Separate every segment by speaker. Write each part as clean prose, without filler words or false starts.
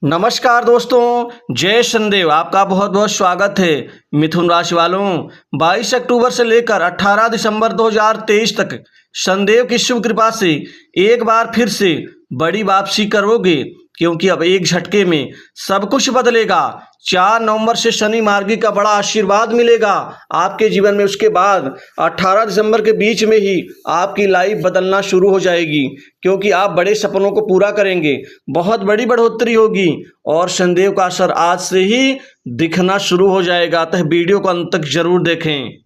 Speaker 1: नमस्कार दोस्तों, जय शनिदेव। आपका बहुत बहुत स्वागत है। मिथुन राशि वालों, 22 अक्टूबर से लेकर 18 दिसंबर 2023 तक शनिदेव की शुभ कृपा से एक बार फिर से बड़ी वापसी करोगे, क्योंकि अब एक झटके में सब कुछ बदलेगा। 4 नवंबर से शनि मार्गी का बड़ा आशीर्वाद मिलेगा आपके जीवन में। उसके बाद 18 दिसंबर के बीच में ही आपकी लाइफ बदलना शुरू हो जाएगी, क्योंकि आप बड़े सपनों को पूरा करेंगे, बहुत बड़ी बढ़ोतरी होगी और शनिदेव का असर आज से ही दिखना शुरू हो जाएगा। अतः वीडियो को अंत तक जरूर देखें।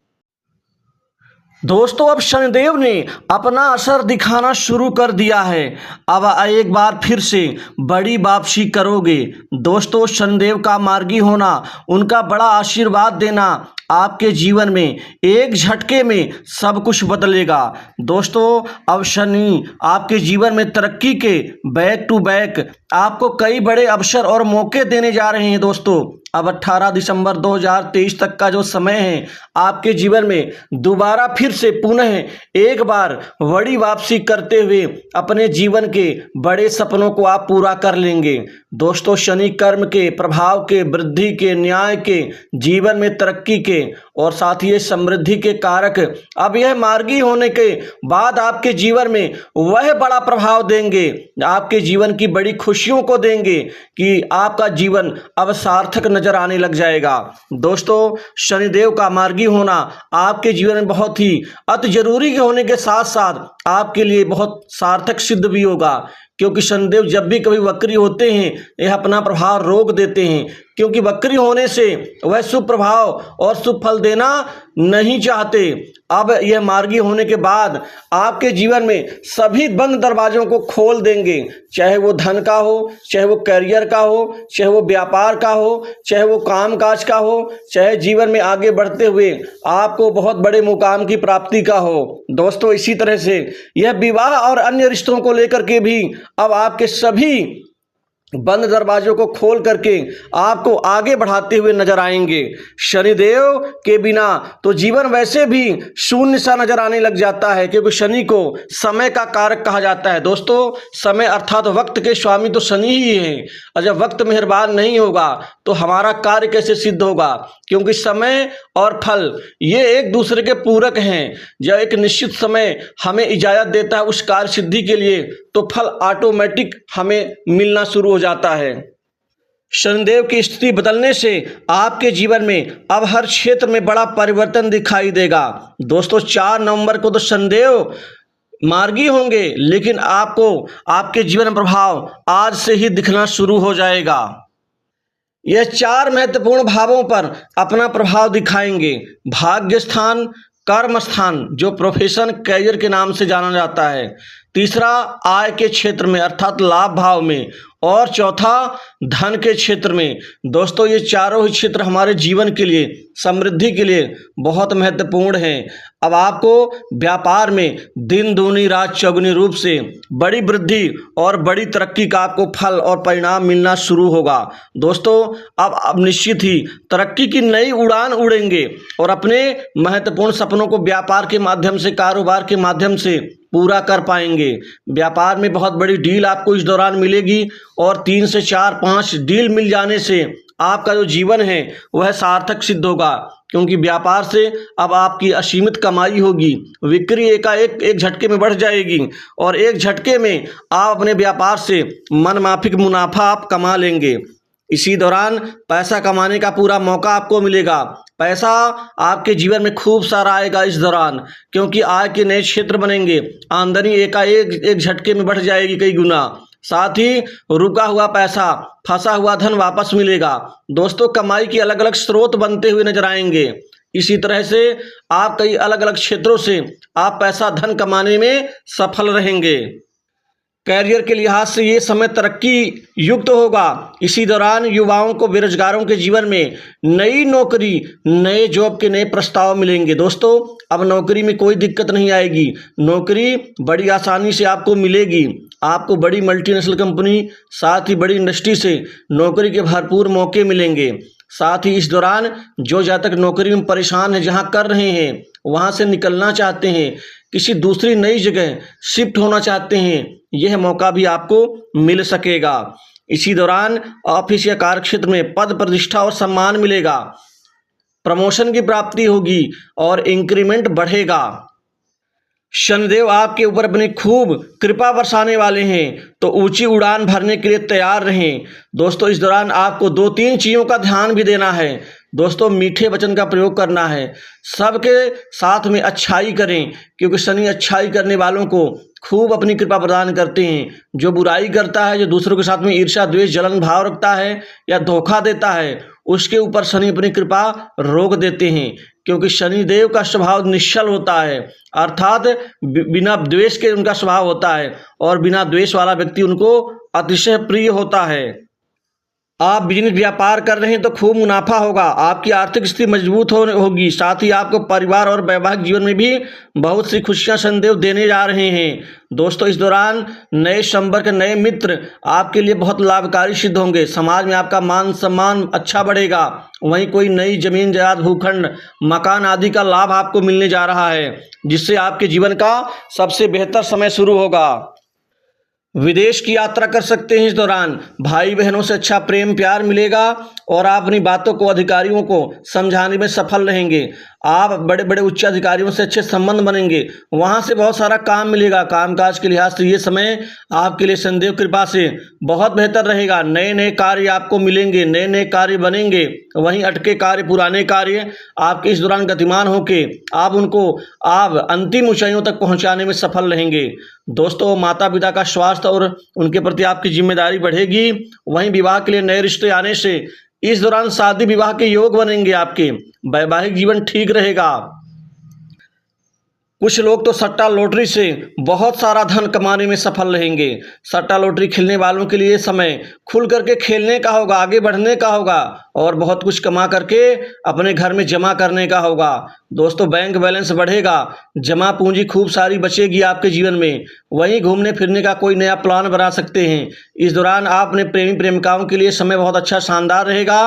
Speaker 1: दोस्तों, अब शनिदेव ने अपना असर दिखाना शुरू कर दिया है। अब एक बार फिर से बड़ी वापसी करोगे। दोस्तों, शनिदेव का मार्गी होना, उनका बड़ा आशीर्वाद देना आपके जीवन में एक झटके में सब कुछ बदलेगा। दोस्तों, अब शनि आपके जीवन में तरक्की के बैक टू बैक आपको कई बड़े अवसर और मौके देने जा रहे हैं। दोस्तों, अब 18 दिसंबर 2023 तक का जो समय है, आपके जीवन में दोबारा फिर से पुनः एक बार बड़ी वापसी करते हुए अपने जीवन के बड़े सपनों को आप पूरा कर लेंगे। दोस्तों, शनि कर्म के प्रभाव के, वृद्धि के, न्याय के, जीवन में तरक्की के और साथ ही समृद्धि के कारक अब यह मार्गी होने के बाद आपके जीवन में वह बड़ा प्रभाव देंगे, आपके जीवन की बड़ी खुशियों को देंगे कि आपका जीवन अब सार्थक नजर आने लग जाएगा। दोस्तों, शनिदेव का मार्गी होना आपके जीवन में बहुत ही अति जरूरी होने के साथ साथ आपके लिए बहुत सार्थक सिद्ध भी होगा, क्योंकि शनिदेव जब भी कभी वक्री होते हैं यह अपना प्रभाव रोक देते हैं, क्योंकि वक्री होने से वह शुभ प्रभाव और शुभ फल देना नहीं चाहते। अब यह मार्गी होने के बाद आपके जीवन में सभी बंद दरवाजों को खोल देंगे, चाहे वो धन का हो, चाहे वो करियर का हो, चाहे वो व्यापार का हो, चाहे वो काम काज का हो, चाहे जीवन में आगे बढ़ते हुए आपको बहुत बड़े मुकाम की प्राप्ति का हो। दोस्तों, इसी तरह से यह विवाह और अन्य रिश्तों को लेकर के भी अब आपके सभी बंद दरवाजों को खोल करके आपको आगे बढ़ाते हुए नजर आएंगे। शनिदेव के बिना तो जीवन वैसे भी शून्य सा नजर आने लग जाता है, क्योंकि शनि को समय का कारक कहा जाता है। दोस्तों, समय अर्थात वक्त के स्वामी तो शनि ही है, और जब वक्त मेहरबान नहीं होगा तो हमारा कार्य कैसे सिद्ध होगा, क्योंकि समय और फल ये एक दूसरे के पूरक हैं। जब एक निश्चित समय हमें इजाजत देता है उस कार्य सिद्धि के लिए, तो फल ऑटोमेटिक हमें मिलना शुरू हो जाता है। शनिदेव की स्थिति बदलने से आपके जीवन में अब हर क्षेत्र में बड़ा परिवर्तन दिखाई देगा। दोस्तों, 4 नवंबर को तो शनिदेव मार्गी होंगे, लेकिन आपको आपके जीवन प्रभाव आज से ही दिखना शुरू हो जाएगा। यह 4 महत्वपूर्ण भावों पर अपना प्रभाव दिखाएंगे। भाग्य स्थान, कर्म स्थान जो प्रोफेशन कैरियर के नाम से जाना जाता है, तीसरा आय के क्षेत्र में अर्थात लाभ भाव में, और चौथा धन के क्षेत्र में। दोस्तों, ये चारों ही क्षेत्र हमारे जीवन के लिए, समृद्धि के लिए बहुत महत्वपूर्ण हैं। अब आपको व्यापार में दिन दूनी रात चौगुनी रूप से बड़ी वृद्धि और बड़ी तरक्की का आपको फल और परिणाम मिलना शुरू होगा। दोस्तों, अब निश्चित ही तरक्की की नई उड़ान उड़ेंगे और अपने महत्वपूर्ण सपनों को व्यापार के माध्यम से, कारोबार के माध्यम से पूरा कर पाएंगे। व्यापार में बहुत बड़ी डील आपको इस दौरान मिलेगी और 3 से 4-5 डील मिल जाने से आपका जो जीवन है वह सार्थक सिद्ध होगा, क्योंकि व्यापार से अब आपकी असीमित कमाई होगी। बिक्री एक झटके में बढ़ जाएगी और एक झटके में आप अपने व्यापार से मनमाफिक मुनाफा आप कमा लेंगे। इसी दौरान पैसा कमाने का पूरा मौका आपको मिलेगा। पैसा आपके जीवन में खूब सारा आएगा इस दौरान, क्योंकि आय के नए क्षेत्र बनेंगे। आमदनी एक झटके में बढ़ जाएगी कई गुना। साथ ही रुका हुआ पैसा, फंसा हुआ धन वापस मिलेगा। दोस्तों, कमाई के अलग अलग स्रोत बनते हुए नजर आएंगे। इसी तरह से आप कई अलग अलग क्षेत्रों से आप पैसा धन कमाने में सफल रहेंगे। कैरियर के लिहाज से ये समय तरक्की युक्त होगा। इसी दौरान युवाओं को, बेरोजगारों के जीवन में नई नौकरी, नए जॉब के नए प्रस्ताव मिलेंगे। दोस्तों, अब नौकरी में कोई दिक्कत नहीं आएगी, नौकरी बड़ी आसानी से आपको मिलेगी। आपको बड़ी मल्टीनेशनल कंपनी, साथ ही बड़ी इंडस्ट्री से नौकरी के भरपूर मौके मिलेंगे। साथ ही इस दौरान जो जातक नौकरी में परेशान है, जहां कर रहे हैं वहां से निकलना चाहते हैं, किसी दूसरी नई जगह शिफ्ट होना चाहते हैं, यह मौका भी आपको मिल सकेगा। इसी दौरान ऑफिस या कार्यक्षेत्र में पद प्रतिष्ठा और सम्मान मिलेगा, प्रमोशन की प्राप्ति होगी और इंक्रीमेंट बढ़ेगा। शनिदेव आपके ऊपर अपनी खूब कृपा बरसाने वाले हैं, तो ऊंची उड़ान भरने के लिए तैयार रहें। दोस्तों, इस दौरान आपको 2-3 चीज़ों का ध्यान भी देना है। दोस्तों, मीठे वचन का प्रयोग करना है, सबके साथ में अच्छाई करें, क्योंकि शनि अच्छाई करने वालों को खूब अपनी कृपा प्रदान करते हैं। जो बुराई करता है, जो दूसरों के साथ में ईर्ष्या द्वेष जलन भाव रखता है या धोखा देता है, उसके ऊपर शनि अपनी कृपा रोक देते हैं, क्योंकि शनिदेव का स्वभाव निश्चल होता है, अर्थात बिना द्वेष के उनका स्वभाव होता है और बिना द्वेष वाला व्यक्ति उनको अतिशय प्रिय होता है। आप बिजनेस व्यापार कर रहे हैं तो खूब मुनाफा होगा, आपकी आर्थिक स्थिति मजबूत होगी, साथ ही आपको परिवार और वैवाहिक जीवन में भी बहुत सी खुशियां शनिदेव देने जा रहे हैं। दोस्तों, इस दौरान नए संपर्क, नए मित्र आपके लिए बहुत लाभकारी सिद्ध होंगे। समाज में आपका मान सम्मान अच्छा बढ़ेगा। वहीं कोई नई जमीन जायदाद, भूखंड, मकान आदि का लाभ आपको मिलने जा रहा है, जिससे आपके जीवन का सबसे बेहतर समय शुरू होगा। विदेश की यात्रा कर सकते हैं। इस दौरान भाई बहनों से अच्छा प्रेम प्यार मिलेगा और आप अपनी बातों को अधिकारियों को समझाने में सफल रहेंगे। आप बड़े बड़े उच्च अधिकारियों से अच्छे संबंध बनेंगे, वहां से बहुत सारा काम मिलेगा। कामकाज के लिहाज से ये समय आपके लिए शनिदेव कृपा से बहुत बेहतर रहेगा। नए नए कार्य आपको मिलेंगे, नए नए कार्य बनेंगे। वहीं अटके कार्य, पुराने कार्य आपके इस दौरान गतिमान होके आप अंतिम ऊंचाइयों तक पहुंचाने में सफल रहेंगे। दोस्तों, माता पिता का स्वास्थ्य और उनके प्रति आपकी जिम्मेदारी बढ़ेगी। वहीं विवाह के लिए नए रिश्ते आने से इस दौरान शादी विवाह के योग बनेंगे। आपके वैवाहिक जीवन ठीक रहेगा। कुछ लोग तो सट्टा लॉटरी से बहुत सारा धन कमाने में सफल रहेंगे। सट्टा लॉटरी खेलने वालों के लिए समय खुल करके खेलने का होगा, आगे बढ़ने का होगा और बहुत कुछ कमा करके अपने घर में जमा करने का होगा। दोस्तों, बैंक बैलेंस बढ़ेगा, जमा पूंजी खूब सारी बचेगी आपके जीवन में। वहीं घूमने फिरने का कोई नया प्लान बना सकते हैं। इस दौरान आप अपने प्रेमी प्रेमिकाओं के लिए समय बहुत अच्छा शानदार रहेगा।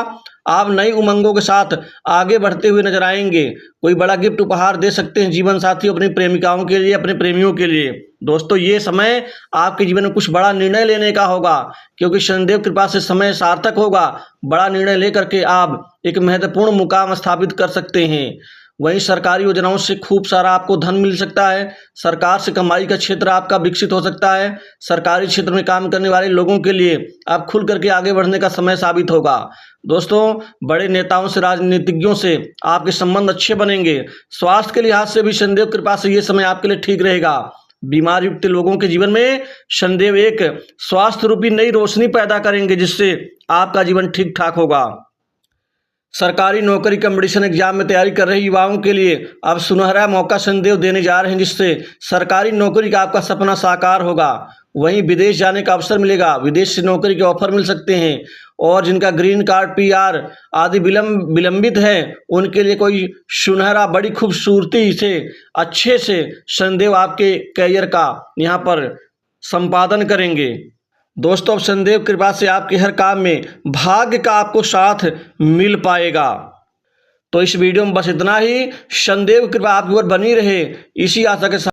Speaker 1: आप नई उमंगों के साथ आगे बढ़ते हुए नजर आएंगे। कोई बड़ा गिफ्ट उपहार दे सकते हैं जीवन साथी अपनी प्रेमिकाओं के लिए, अपने प्रेमियों के लिए। दोस्तों, ये समय आपके जीवन में कुछ बड़ा निर्णय लेने का होगा, क्योंकि शनिदेव कृपा से समय सार्थक होगा। बड़ा निर्णय लेकर के आप एक महत्वपूर्ण मुकाम स्थापित कर सकते हैं। वहीं सरकारी योजनाओं से खूब सारा आपको धन मिल सकता है। सरकार से कमाई का क्षेत्र आपका विकसित हो सकता है। सरकारी क्षेत्र में काम करने वाले लोगों के लिए आप खुल करके आगे बढ़ने का समय साबित होगा। दोस्तों, बड़े नेताओं से, राजनीतिज्ञों से आपके संबंध अच्छे बनेंगे। स्वास्थ्य के लिहाज से भी शनिदेव कृपा से ये समय आपके लिए ठीक रहेगा। बीमार युक्त लोगों के जीवन में शनिदेव एक स्वास्थ्य रूपी नई रोशनी पैदा करेंगे, जिससे आपका जीवन ठीक ठाक होगा। सरकारी नौकरी कंपटीशन एग्जाम में तैयारी कर रहे युवाओं के लिए अब सुनहरा मौका शनिदेव देने जा रहे हैं, जिससे सरकारी नौकरी का आपका सपना साकार होगा। वहीं विदेश जाने का अवसर मिलेगा, विदेश से नौकरी के ऑफर मिल सकते हैं। और जिनका ग्रीन कार्ड, पीआर आदि विलंबित है, उनके लिए कोई सुनहरा बड़ी खूबसूरती से अच्छे से शनिदेव आपके कैरियर का यहाँ पर संपादन करेंगे। दोस्तों, अब शनिदेव कृपा से आपके हर काम में भाग्य का आपको साथ मिल पाएगा। तो इस वीडियो में बस इतना ही। शनिदेव कृपा आपके ऊपर बनी रहे, इसी आशा के साथ